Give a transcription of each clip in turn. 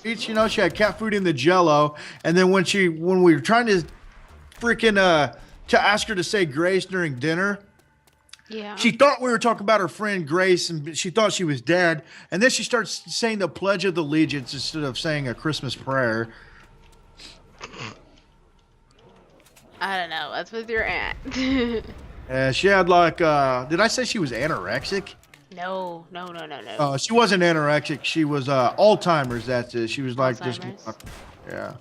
treats. You know, she had cat food in the Jello, and then when we were trying to freaking to ask her to say grace during dinner, Yeah. she thought we were talking about her friend Grace, and she thought she was dead. And then she starts saying the Pledge of Allegiance instead of saying a Christmas prayer. I don't know. What's with your aunt? She had like, did I say she was anorexic? No, no, no, no, no. She wasn't anorexic. She was Alzheimer's. That's it. She was like just, Alzheimer's. yeah.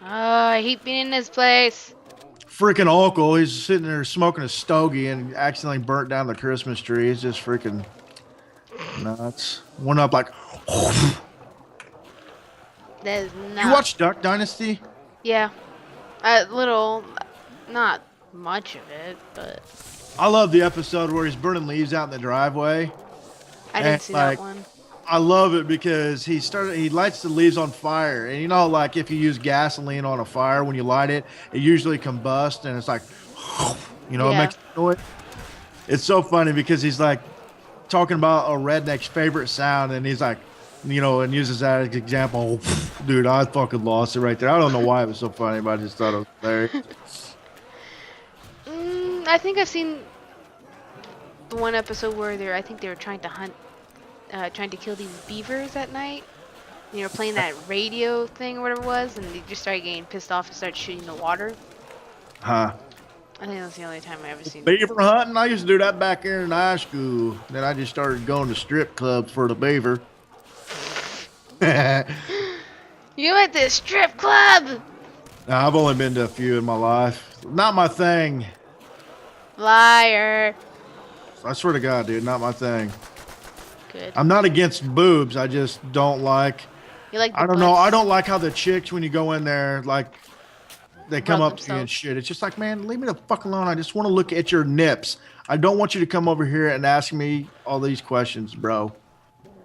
Oh, I hate being in this place. Freaking uncle, he's sitting there smoking a stogie and accidentally burnt down the Christmas tree. It's just freaking nuts. Went up like. That is not. You watch Duck Dynasty? Yeah. A little. Not much of it, but. I love the episode where he's burning leaves out in the driveway. I And, didn't see like, that one. I love it because he lights the leaves on fire, and you know, like if you use gasoline on a fire, when you light it, it usually combusts, and it's like, you know, it Yeah. makes noise. It's so funny because he's like talking about a redneck's favorite sound, and he's like, you know, and uses that as an example. Dude, I fucking lost it right there. I don't know why it was so funny, but I just thought it was hilarious. I think I've seen the one episode where I think they were trying to hunt, trying to kill these beavers at night. And they were playing that radio thing or whatever it was, and they just started getting pissed off and started shooting the water. Huh? I think that's the only time I ever seen. Beaver hunting? I used to do that back here in high school. Then I just started going to strip clubs for the beaver. You at this strip club? Now, I've only been to a few in my life. Not my thing. Liar. I swear to God, dude, not my thing. Good. I'm not against boobs. I just don't like. You like? I don't know. I don't like how the chicks, when you go in there, like they come Rub up to you and themselves. shit. It's just like, man, leave me the fuck alone. I just want to look at your nips. I don't want you to come over here and ask me all these questions, bro.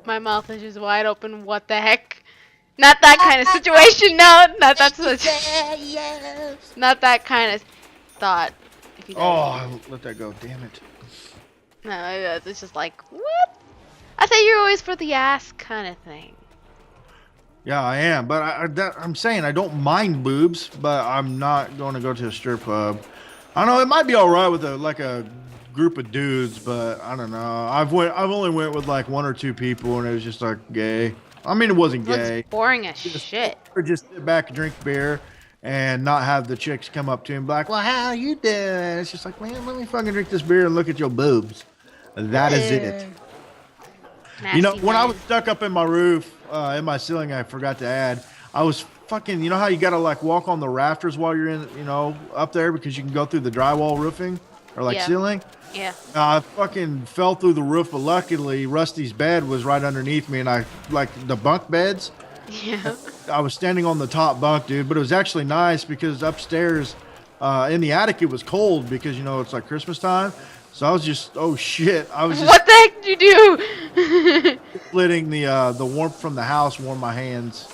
My mouth is just wide open. What the heck? Not that kind of situation. No, not that such. Not that kind of thought. If you Oh, I let that go. Damn it. No, it's just like, what? I thought you were always for the ass kind of thing. Yeah, I am, but I'm saying I don't mind boobs, but I'm not going to go to a strip club. I know it might be all right with a group of dudes, but I don't know. I've only went with like one or two people, and it was just like gay. I mean, it wasn't gay. Looks boring as shit. Or just sit back and drink beer and not have the chicks come up to him like, well, how you doing? It's just like, man, let me fucking drink this beer and look at your boobs. That is it. You know, Nasty when I man. was stuck up in my roof, in my ceiling, I forgot to add, I was fucking, you know how you got to like walk on the rafters while you're in, you know, up there because you can go through the drywall roofing or like Yeah. ceiling? Yeah. I fucking fell through the roof, but luckily Rusty's bed was right underneath me, and I, like the bunk beds, Yeah. I was standing on the top bunk, dude, but it was actually nice because upstairs in the attic, it was cold because, you know, it's like Christmas time. So I was just, oh shit, I was just What the heck did you do? letting the warmth from the house warm my hands.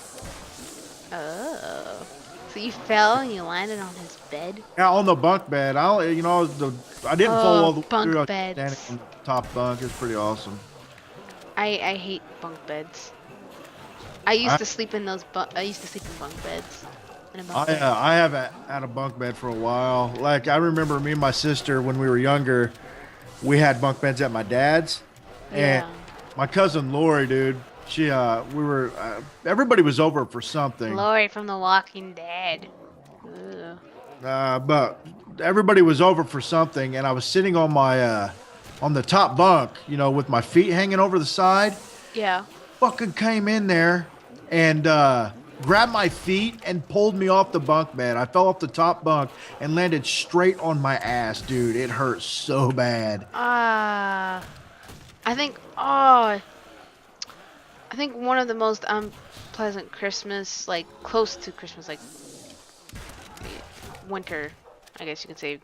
Oh. So you fell and you landed on his bed? Yeah, on the bunk bed. I didn't fall all the way bunk through. I was beds. standing on the top bunk. It was pretty awesome. I hate bunk beds. I used to sleep in those I used to sleep in bunk beds. In a bunk bed. I haven't had a bunk bed for a while. Like, I remember me and my sister when we were younger, we had bunk beds at my dad's. And Yeah. my cousin Lori, dude, everybody was over for something. Lori from The Walking Dead. Ugh. But everybody was over for something, and I was sitting on my on the top bunk, you know, with my feet hanging over the side. Yeah. Fucking came in there and grabbed my feet and pulled me off the bunk bed. I fell off the top bunk and landed straight on my ass, dude. It hurt so bad. I think one of the most unpleasant Christmas, like close to Christmas, like winter, I guess you could say,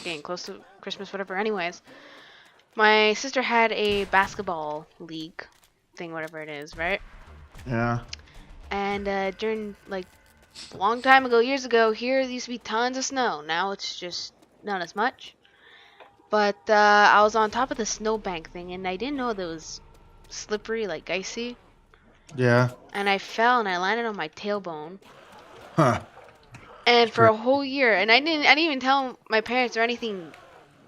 getting close to Christmas, whatever. Anyways, my sister had a basketball league thing, whatever it is, right? Yeah. And during, like, a long time ago, years ago, here there used to be tons of snow. Now it's just not as much. But I was on top of the snowbank thing, and I didn't know that it was slippery, like icy. Yeah. and I fell and I landed on my tailbone. Huh. And It's for great. a whole year, and I didn't even tell my parents or anything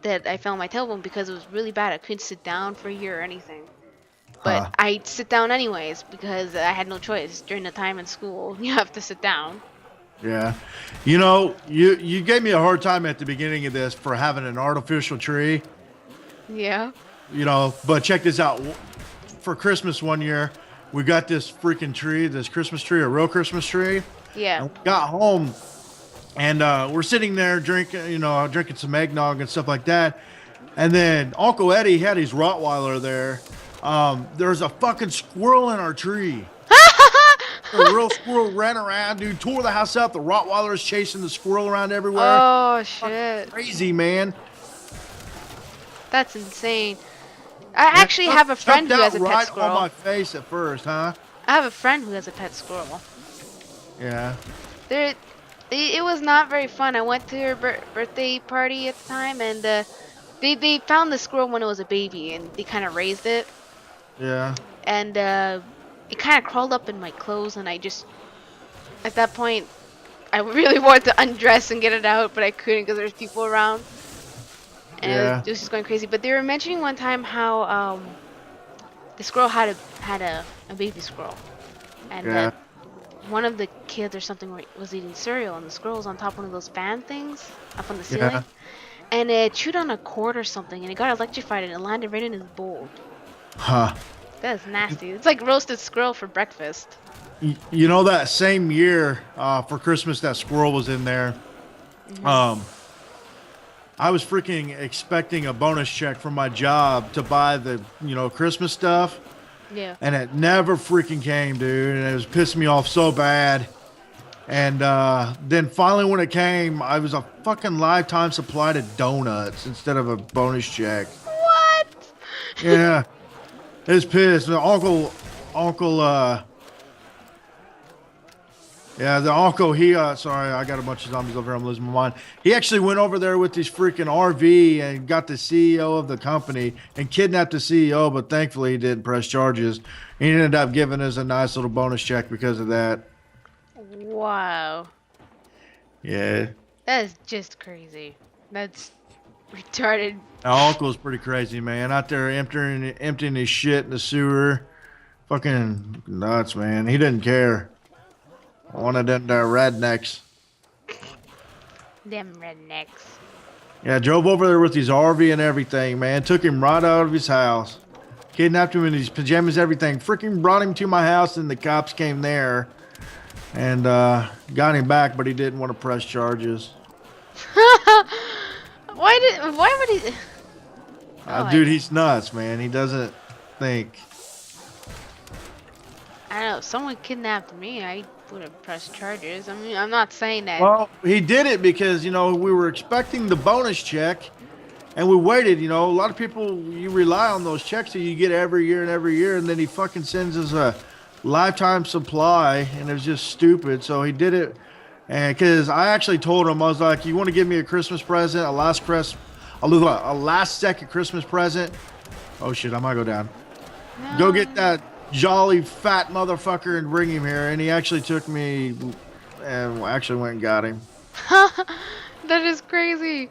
that I fell on my tailbone because it was really bad. I couldn't sit down for a year or anything. But Huh. I'd sit down anyways because I had no choice. During the time in school, you have to sit down. Yeah. You know, you gave me a hard time at the beginning of this for having an artificial tree. Yeah. You know, but check this out. For Christmas one year, we got this freaking tree, this Christmas tree, a real Christmas tree. Yeah. And we got home and we're sitting there drinking, drinking some eggnog and stuff like that. And then Uncle Eddie had his Rottweiler there. There's a fucking squirrel in our tree. A real squirrel ran around, dude, tore the house up. The Rottweiler is chasing the squirrel around everywhere. Oh Fucking shit. crazy, man. That's insane. I Yeah, actually have a friend jumped who has out a pet right on squirrel. my face at first, huh? I have a friend who has a pet squirrel. Yeah. There, it was not very fun. I went to her birthday party at the time, and they found the squirrel when it was a baby, and they kind of raised it, Yeah. and it kind of crawled up in my clothes, and I just at that point I really wanted to undress and get it out, but I couldn't because there's people around, and Yeah. it was just going crazy. But they were mentioning one time how the squirrel had a baby squirrel, and Yeah. one of the kids or something was eating cereal, and the squirrel was on top of one of those fan things up on the ceiling, Yeah. and it chewed on a cord or something, and it got electrified, and it landed right in his bowl. Huh. That's nasty. It's like roasted squirrel for breakfast. You know that same year for Christmas that squirrel was in there. Um, I was freaking expecting a bonus check from my job to buy the Christmas stuff, Yeah. and it never freaking came, dude. And it was pissing me off so bad. And then finally, when it came, I was a fucking lifetime supply to donuts instead of a bonus check. What? Yeah, it's pissed. The uncle, yeah, the uncle, sorry, I got a bunch of zombies over here. I'm losing my mind. He actually went over there with his freaking RV and got the CEO of the company and kidnapped the CEO, but thankfully he didn't press charges. He ended up giving us a nice little bonus check because of that. Wow. Yeah. That is just crazy. That's retarded. Our uncle's pretty crazy, man. Out there emptying his shit in the sewer. Fucking nuts, man. He didn't care. One of them rednecks. Them rednecks. Yeah, drove over there with his RV and everything, man. Took him right out of his house. Kidnapped him in his pajamas, everything. Freaking brought him to my house, and the cops came there and got him back, but he didn't want to press charges. Why would he? Oh, Dude, he's nuts, man. He doesn't think. I don't know. If someone kidnapped me, I would have pressed charges. I mean, I'm not saying that. Well, he did it because, we were expecting the bonus check and we waited. A lot of people, you rely on those checks that you get every year and every year. And then he fucking sends us a lifetime supply, and it was just stupid. So he did it. And because I actually told him, I was like, you want to give me a Christmas present, a last second Christmas present? Oh shit, I might go down. No. Go get that jolly fat motherfucker and bring him here. And he actually took me and actually went and got him. That is crazy.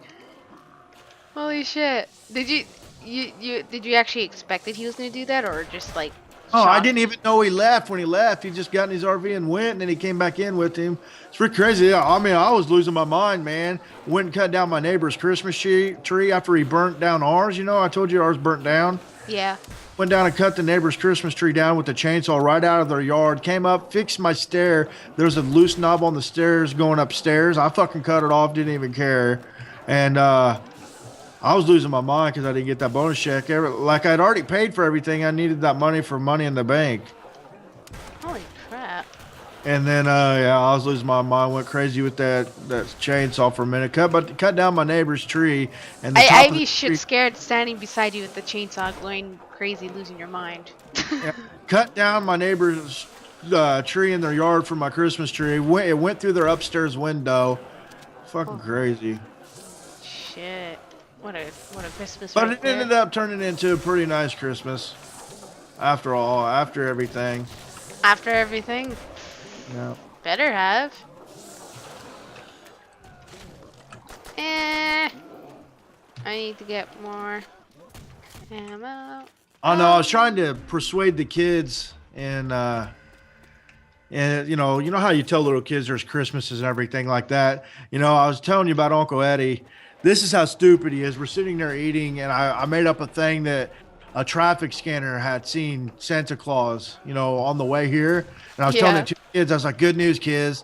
Holy shit. Did you actually expect that he was gonna do that, or just like Oh, I shocked? didn't even know he left. When he left, he just got in his RV and went, and then he came back in with him. It's pretty crazy. Yeah, I mean, I was losing my mind, man. Went and cut down my neighbor's Christmas tree after he burnt down ours. I told you ours burnt down. Yeah. Went down and cut the neighbor's Christmas tree down with the chainsaw right out of their yard. Came up, fixed my stair. There's a loose knob on the stairs going upstairs. I fucking cut it off, didn't even care. And I was losing my mind because I didn't get that bonus check. Like I'd already paid for everything. I needed that money for money in the bank. Holy crap. And then, yeah, I was losing my mind. Went crazy with that chainsaw for a minute. Cut down my neighbor's tree. And the top I'd of the be tree, shit scared standing beside you with the chainsaw going crazy, losing your mind. yeah, cut down my neighbor's tree in their yard for my Christmas tree. It went through their upstairs window. Fucking crazy. Shit. What a Christmas. But right it there. ended up turning into a pretty nice Christmas. After all, after everything. After everything, Yeah. better have. Eh. I need to get more ammo. Oh no, I was trying to persuade the kids and you know how you tell little kids there's Christmases and everything like that. You know, I was telling you about Uncle Eddie. This is how stupid he is. We're sitting there eating, and I made up a thing that a traffic scanner had seen Santa Claus, you know, on the way here. And I was telling Yeah. the two kids, I was like, "Good news, kids.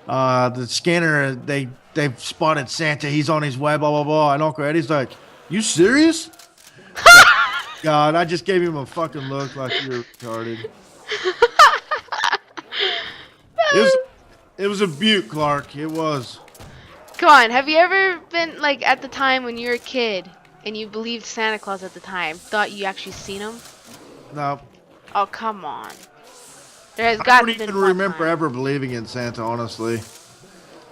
The scanner they've spotted Santa. He's on his way. Blah blah blah." And Uncle Eddie's like, "You serious?" Like, God, I just gave him a fucking look like you're retarded. It was it was a beaut, Clark. It was. Come on, have you ever been like at the time when you were a kid and you believed Santa Claus at the time, thought you actually seen him? No, Oh, come on. There has I got don't to been even one remember time. ever believing in Santa, honestly.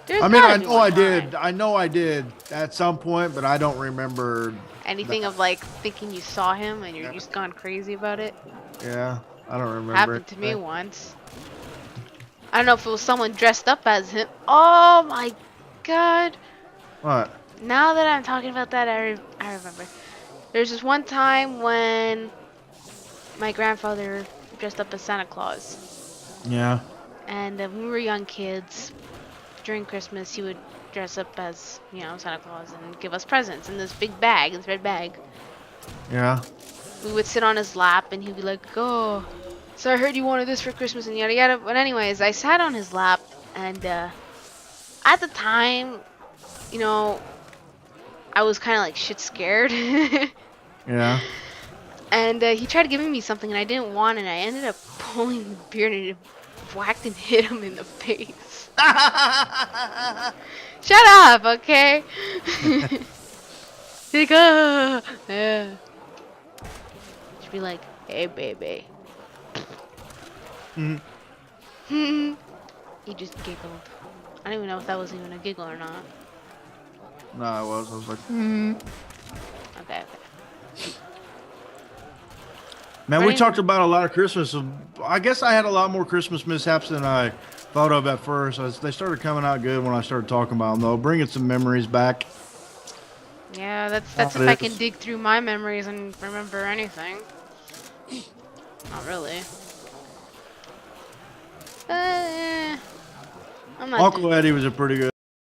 There's I mean, gotta I be know one I did. time. I know I did at some point, but I don't remember Anything that. of like thinking you saw him and you're just gone crazy about it? Yeah, I don't remember Happened to me anything. once. I don't know if it was someone dressed up as him. Oh my god. What? Now that I'm talking about that, I remember. There's this one time when my grandfather dressed up as Santa Claus. Yeah. And when we were young kids, during Christmas, he would dress up as, you know, Santa Claus and give us presents in this big bag, this red bag. Yeah. We would sit on his lap and he'd be like, "Oh, so I heard you wanted this for Christmas," and yada yada. But anyways, I sat on his lap and at the time, you know, I was kind of like shit scared. Yeah. And he tried giving me something and I didn't want it. And I ended up pulling the beard and it whacked and hit him in the face. Shut up, okay? Like, yeah. Should be like, "Hey, baby." Mhm. He just giggled. I don't even know if that was even a giggle or not. No, I was. I was like, Okay, okay. man, But we anyway. talked about a lot of Christmas. I guess I had a lot more Christmas mishaps than I thought of at first. They started coming out good when I started talking about them, though, bringing some memories back. Yeah, that's It if I can is. dig through my memories and remember anything. Not really. I'm not doing Uncle Eddie was a pretty good.